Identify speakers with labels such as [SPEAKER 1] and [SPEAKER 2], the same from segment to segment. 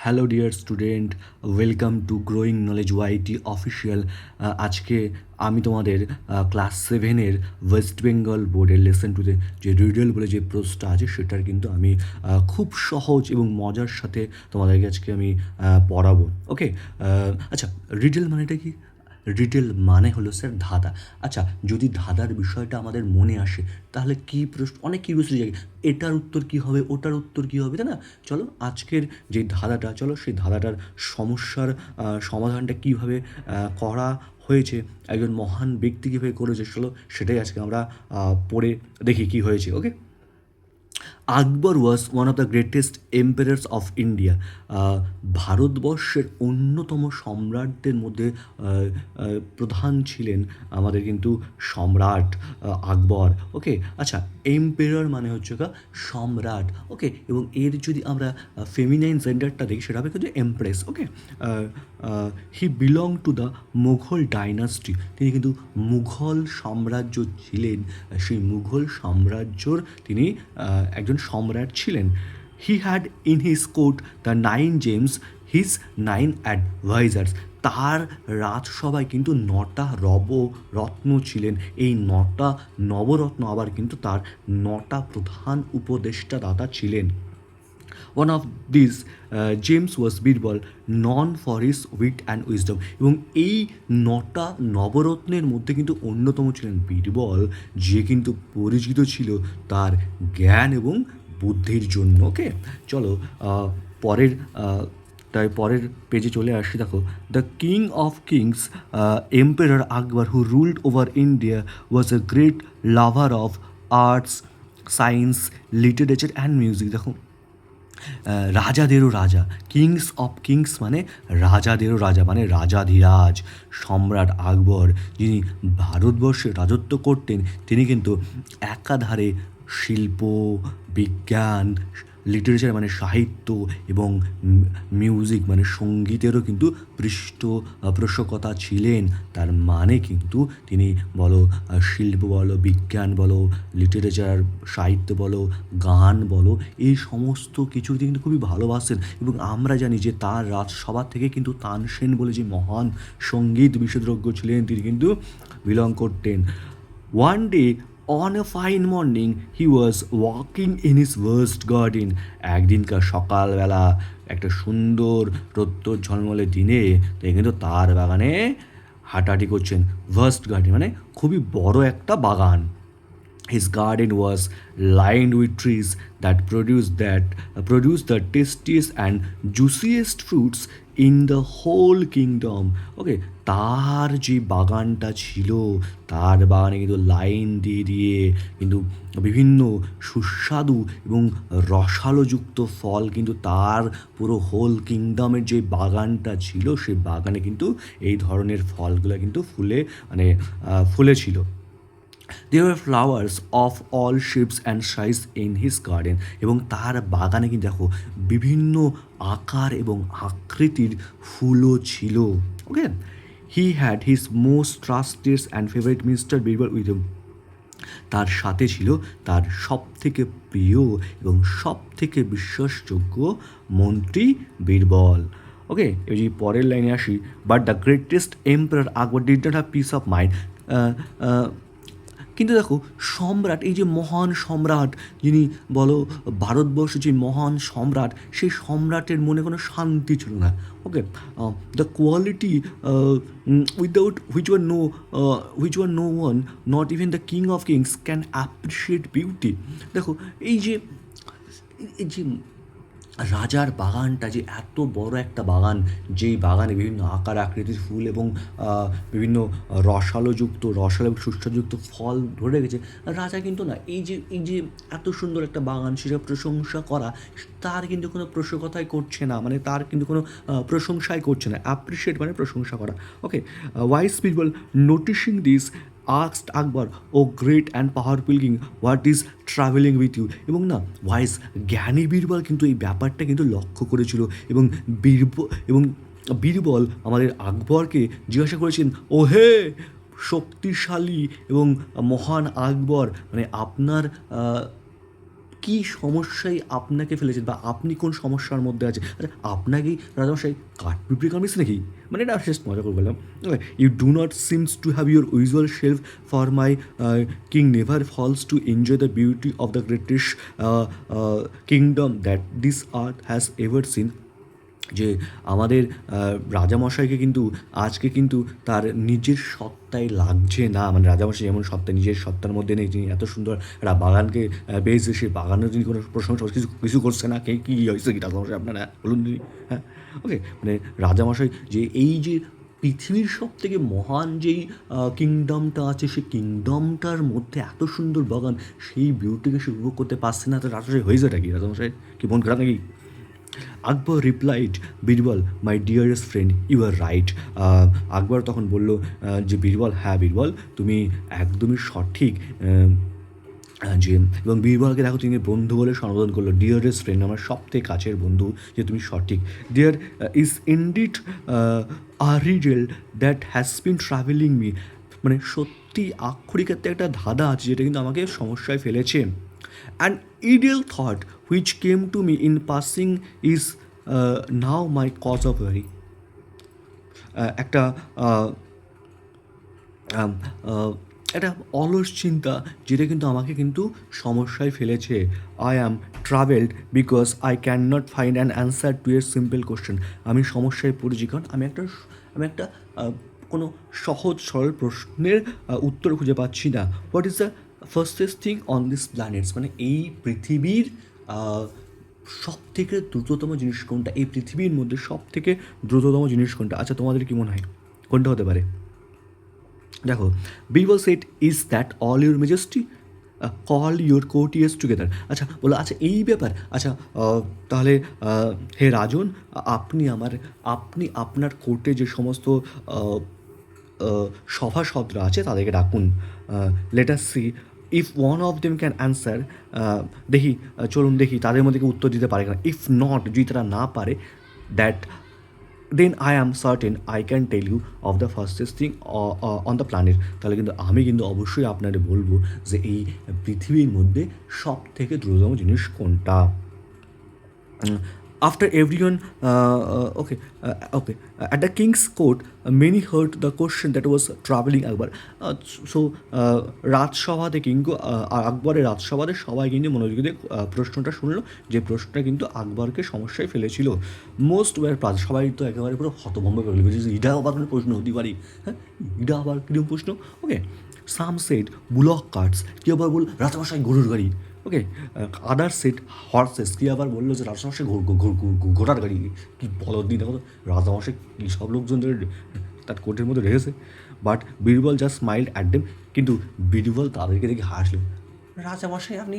[SPEAKER 1] Hello dear student, welcome to growing knowledge YT official. আজকে আমি তোমাদের ক্লাস সেভেনের ওয়েস্ট বেঙ্গল বোর্ডের লেসন টুতে যে রিডল বলে যে প্রশ্নটা আছে সেটার কিন্তু আমি খুব সহজ এবং মজার সাথে তোমাদেরকে আজকে আমি পড়াবো। ওকে, আচ্ছা, রিডল মানেটা কি? রিডল মানে হলো স্যার ধাঁধা। আচ্ছা, যদি ধাঁধার বিষয়টা আমাদের মনে আসে তাহলে কী প্রশ্ন, অনেক কিউরিয়াসিটি জাগে, এটার উত্তর কী হবে, ওটার উত্তর কী হবে, তাই না? চলো আজকের যে ধাঁধাটা, চলো সেই ধাঁধাটার সমস্যার সমাধানটা কীভাবে করা হয়েছে, একজন মহান ব্যক্তি কীভাবে করেছে, চলো সেটাই আজকে আমরা পড়ে দেখি কী হয়েছে। Okay, Akbar was one of the greatest empires of India. ভারতবর্ষের অন্যতম সম্রাটদের মধ্যে প্রধান ছিলেন আমাদের কিন্তু সম্রাট আকবর। ওকে, আচ্ছা, এম্পায়ার মানে হচ্ছে সম্রাট। ওকে, এবং এর যদি আমরা ফেমিনাইন জেন্ডারটা দেখি সেটা হবে কিন্তু empress. Okay, he belong to the Mughal dynasty. তিনি কিন্তু মুঘল সাম্রাজ্য ছিলেন, সেই মুঘল সাম্রাজ্যর তিনি একজন সম্রাট ছিলেন। He had in his court the 9 James, his 9 advisers. তার রাজসভায় কিন্তু 9টা রত্ন ছিলেন। এই 9টা নবরত্ন আবার কিন্তু তার 9টা প্রধান উপদেষ্টা দাতা ছিলেন। One of this James was Birbal, known for his wheat and wisdom. এবং এই 9টা নবরত্নের মধ্যে কিন্তু অন্যতম ছিলেন বীরবল, যে কিন্তু পরিচিত ছিল তার জ্ঞান এবং বুদ্ধির জন্য। ওকে, চলো পরের তাই পরের পেজে চলে আসি। দেখো, the king of kings empire Akbar, who ruled over India, was a great lover of arts, science, literature and music. দেখো, রাজাদেরও রাজা, কিংস অফ কিংস মানে রাজাদেরও রাজা, মানে রাজাধিরাজ সম্রাট আকবর যিনি ভারতবর্ষে রাজত্ব করতেন, তিনি কিন্তু একাধারে শিল্প, বিজ্ঞান, লিটারেচার মানে সাহিত্য এবং মিউজিক মানে সঙ্গীতেরও কিন্তু পৃষ্ঠপোষকতা ছিলেন। তার মানে কিন্তু তিনি বলো শিল্প বলো, বিজ্ঞান বলো, লিটারেচার, সাহিত্য বলো, গান বলো, এই সমস্ত কিছু কিন্তু খুবই ভালোবাসেন। এবং আমরা জানি যে তার রাজসভা থেকে কিন্তু তানসেন বলে যে মহান সঙ্গীত বিশেষজ্ঞ ছিলেন, তিনি কিন্তু বিলং করতেন। One day on a fine morning he was walking in his worst garden. একদিনকার সকালবেলা একটা সুন্দর রৌদ্র ঝলমলে দিনে তিনি কিন্তু তার বাগানে হাঁটাহাঁটি করছেন। ভার্স্ট গার্ডেন মানে খুবই বড় একটা বাগান। His garden was lined with trees that produced the tastiest and juiciest fruits in the whole kingdom. ওকে, তার যে বাগানটা ছিল, তার বাগানে কিন্তু লাইন দিয়ে দিয়ে কিন্তু বিভিন্ন সুস্বাদু এবং রসালোযুক্ত ফল কিন্তু তার পুরো হোল কিংডমের যে বাগানটা ছিল, সেই বাগানে কিন্তু এই ধরনের ফলগুলো কিন্তু ফুলেছিল। There were flowers of all shapes and size in his garden. এবং তার বাগানে কিন্তু দেখো বিভিন্ন আকার এবং আকৃতির ফুলও ছিল। Okay, he had his most trusted and favourite mister Birbal with him. তার সাথে ছিল তার সব থেকে প্রিয় এবং সব থেকে বিশ্বাসযোগ্য মন্ত্রী বীরবল। ওকে, এই যে পরের লাইনে আসি, but the greatest emperor Akbar did not have peace of mind. কিন্তু দেখো, সম্রাট, এই যে মহান সম্রাট, যিনি বলো ভারতবর্ষের যে মহান সম্রাট, সেই সম্রাটের মনে কোনো শান্তি ছিল না। Okay, the quality without which one no one, not even the king of kings, can appreciate beauty. দেখো, এই যে রাজার বাগানটা যে এত বড় একটা বাগান, যেই বাগানে বিভিন্ন আকার আকৃতির ফুল এবং বিভিন্ন রসালো এবং সুস্বাদুযুক্ত ফল ধরে গেছে, রাজা কিন্তু না, এই যে এত সুন্দর একটা বাগান, সেটা প্রশংসা করা, তার কিন্তু কোনো প্রশংসাই করছে না, মানে তার কিন্তু কোনো প্রশংসাই করছে না। অ্যাপ্রিসিয়েট মানে প্রশংসা করা। Okay, wise people noticing this asked Akbar, O great and powerful king, what is travelling with you. এবং না, ওয়াইজ জ্ঞানী বীরবল কিন্তু এই ব্যাপারটা কিন্তু লক্ষ্য করেছিল, এবং বীরবল আমাদের আকবরকে জিজ্ঞাসা করেছেন, ও হে শক্তিশালী এবং মহান আকবর, মানে আপনার কী সমস্যায় আপনাকে ফেলেছেন বা আপনি কোন সমস্যার মধ্যে আছেন? আচ্ছা আপনাকেই রাজামশাই কাঠপিঁপড়ে কামড়েছে নাকি? মানে এটা জাস্ট মজা করে বললাম। You do not seems to have your usual shelf for my king never falls to enjoy the beauty of the greatest kingdom that this earth has ever seen. যে আমাদের রাজামশাইকে কিন্তু আজকে কিন্তু তার নিজের সত্তায় লাগছে না, মানে রাজামশাই যেমন সত্তা নিজের সত্তার মধ্যে নেই, যিনি এত সুন্দর একটা বাগানকে পেয়েছে, সেই বাগানেও তিনি কোনো প্রশংসা কিছু করছে না। কী হয়েছে কি রাজামশাই আপনারা বলুন দিদি? হ্যাঁ, ওকে, মানে রাজামশাই যে এই যে পৃথিবীর সব থেকে মহান যেই কিংডমটা আছে, সেই কিংডমটার মধ্যে এত সুন্দর বাগান, সেই বিউটিকে সে উপভোগ করতে পারছে না, তো রাজামশাই হয়েছেটা কি? রাজামশাই কি মন খারাপ নাকি? Akbar replied, Birbal my dearest friend, you are right. Akbar তখন বলল যে বীরবল, হ্যাঁ বীরবল তুমি একদমই সঠিক। যে এবং বীরবলকে দেখো তিনি বন্ধু বলে সম্বোধন করলো, ডিয়ারেস্ট ফ্রেন্ড, আমার সবথেকে কাছের বন্ধু, যে তুমি সঠিক। There is indeed a riddle that has been travelling me, মানে সত্যি আক্ষরিক একটা ধাঁধা আছে যেটা কিন্তু আমাকে সমস্যায় ফেলেছে। An ideal thought which came to me in passing is now my cause of worry. একটা একটা অলস চিন্তা যেটা কিন্তু আমাকে কিন্তু সমস্যায় ফেলেছে। I am travelled because I can not find an answer to এর সিম্পল কোশ্চেন। আমি সমস্যায় পড়েছি কারণ আমি একটা কোনো সহজ সরল প্রশ্নের উত্তর খুঁজে পাচ্ছি না। What is the fastest thing on this planets, মানে এই পৃথিবীর সব থেকে দ্রুততম জিনিস কোনটা, এই পৃথিবীর মধ্যে সব থেকে দ্রুততম জিনিস কোনটা? আচ্ছা তোমাদের কি মনে হয় কোনটা হতে পারে? দেখো, Birbal said, is that all your majesty, call your courtiers together. আচ্ছা বলো, আচ্ছা এই ব্যাপার, আচ্ছা তাহলে হে রাজন, আপনি আপনার কোর্টে যে সমস্ত সভাসদরা আছে তাদেরকে ডাকুন। Let us see if one of them can answer, দেখি চলুন দেখি তাদের মধ্যে কেউ উত্তর দিতে পারে কিনা। ইফ নট, যদি তারা না পারে, that then I am certain I can tell you of the fastest thing on the planet. তাহলে কিন্তু আমি কিন্তু অবশ্যই আপনাদের বলবো যে এই পৃথিবীর মধ্যে সব থেকে দ্রুততম জিনিস কোনটা। After everyone, at the king's court, many heard the question that was troubling Akbar. So, রাজসভাতে কিন্তু আকবরের রাজসভাতে সবাই কিন্তু মনোযোগ দিয়ে প্রশ্নটা শুনলো, যে প্রশ্নটা কিন্তু আকবরকে সমস্যায় ফেলেছিল। মোস্ট ওয়ার প্লাস, সবাই তো একেবারে পুরো হতভম্ব করে গেল, যে এটা আবার কোনো প্রশ্ন হতে পারি? হ্যাঁ, এটা আবার কীরকম প্রশ্ন? ওকে, সাম সেড বুলক কার্টস, কেউ আবার বল রাজমশাই গরুর গাড়ি। ওকে, আদার সেট হর্সেস, কি আবার বললো যে রাজামশাই ঘোড়ার গাড়ি। কি বলদ দিন, দেখো তো রাজামশাই কী সব লোকজনদের তার কোর্টের মধ্যে রেখেছে। But Birbal just smiled at them, কিন্তু বীরবল তাদেরকে দেখে হাসলো। রাজামশাই আপনি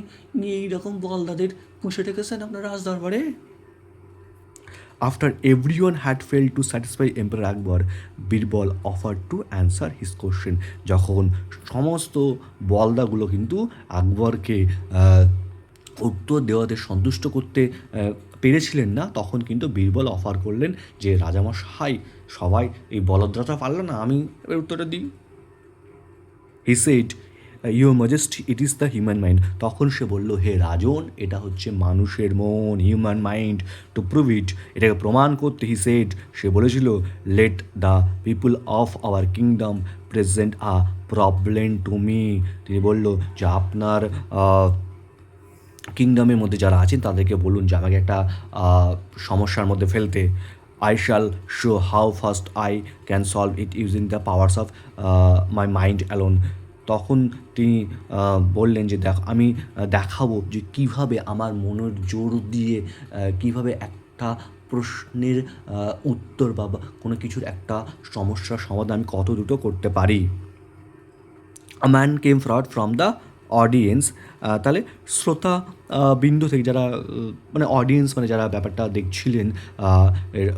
[SPEAKER 1] এইরকম বলদাদের পুষে রেখেছেন আপনার রাজদরবারে? After everyone had failed to satisfy Emperor Akbar, Birbal offered to answer his question. যখন সমস্ত বলদাগুলো কিন্তু আকবরকে উত্তর দেওয়াতে সন্তুষ্ট করতে পেরেছিলেন না, তখন কিন্তু বীরবল অফার করলেন যে রাজামশাই, সবাই এই বলদরাটা পারল না, আমি এবার উত্তরটা দিই। He said, your majesty, it is the human mind. তখন সে বলল, হে রাজন, এটা হচ্ছে মানুষের মন, হিউম্যান মাইন্ড। টু প্রুভ ইট, এটাকে প্রমাণ করতে, হি সেড, সে বলেছিল, let the people of our kingdom present a problem to me. তিনি বলল যে আপনার কিংডমের মধ্যে যারা আছেন তাদেরকে বলুন যে আমাকে একটা সমস্যার মধ্যে ফেলতে। I shall show how fast I can solve it using the powers of my mind alone. তখন তিনি বললেন যে আমি দেখাবো যে কীভাবে আমার মনের জোর দিয়ে কীভাবে একটা প্রশ্নের উত্তর বা কোনো কিছুর একটা সমস্যার সমাধান আমি কত দ্রুত করতে পারি। A man came forward from the audience. তাহলে শ্রোতা বিন্দু থেকে যারা মানে অডিয়েন্স, মানে যারা ব্যাপারটা দেখছিলেন,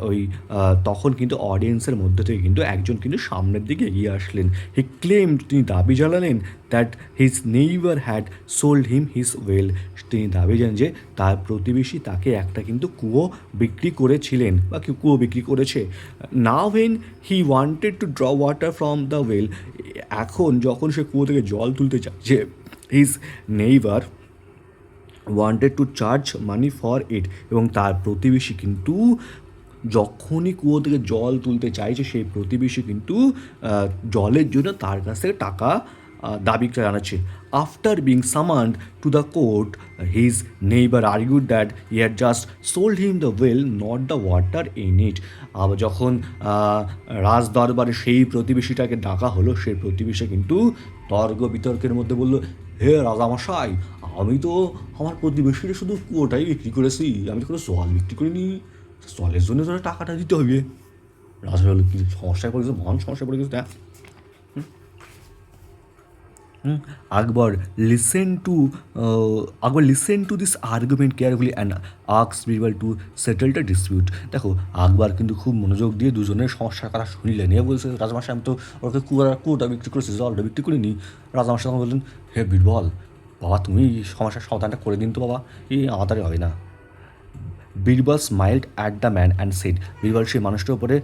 [SPEAKER 1] ওই তখন কিন্তু অডিয়েন্সের মধ্যে থেকে কিন্তু একজন কিন্তু সামনের দিকে এগিয়ে আসলেন। হি ক্লেম, তিনি দাবি জানালেন, that his neighbour had sold him his well. তিনি দাবি জানান যে তার প্রতিবেশী তাকে একটা কিন্তু কুয়ো বিক্রি করেছিলেন বা কুয়ো বিক্রি করেছে। Now when he wanted to draw water from the well, এখন যখন সে কুয়ো থেকে জল তুলতে চাইছে, his neighbour wanted to charge money for it, এবং তার প্রতিবেশী কিন্তু যখনই কুয়ো থেকে জল তুলতে চাইছে সেই প্রতিবেশী কিন্তু জলের জন্য তার কাছ থেকে টাকা দাবি জানাচ্ছে। After being summoned to the court, his neighbour argued that he had just sold him the well, not the water in it. আবার যখন রাজ দরবারে সেই প্রতিবেশীটাকে ডাকা হলো, সেই প্রতিবেশী কিন্তু তর্ক বিতর্কের মধ্যে বলল, হে রাজামশাই, আমি তো আমার প্রতিবেশীরা শুধু কুয়োটাই বিক্রি করেছি, আমি তো কোনো জল বিক্রি করিনি, জলের জন্য তোরা টাকাটা দিতে হবে। রাজা বলল, কি সমস্যায় পড়ে গেছে, মহান সমস্যায় পড়ে গেছে। Akbar listen to this argument carefully and asked Birbal to settle the dispute. দেখো, আকবর কিন্তু খুব মনোযোগ দিয়ে দুজনের সমস্যার কথা শুনলেন। এ বলছে, রাজামশাই, আমি তো ওকে কুয়োটা বিক্রি করেছি, জলটা বিক্রি করিনি। রাজামশাই তখন বললেন, হে বীরবল, বাবা তুমি সমস্যার সমাধানটা করে দিন তো বাবা, আমাদের হয় না। Birbal smiled at the man and said, Birbal সেই মানুষটার উপরে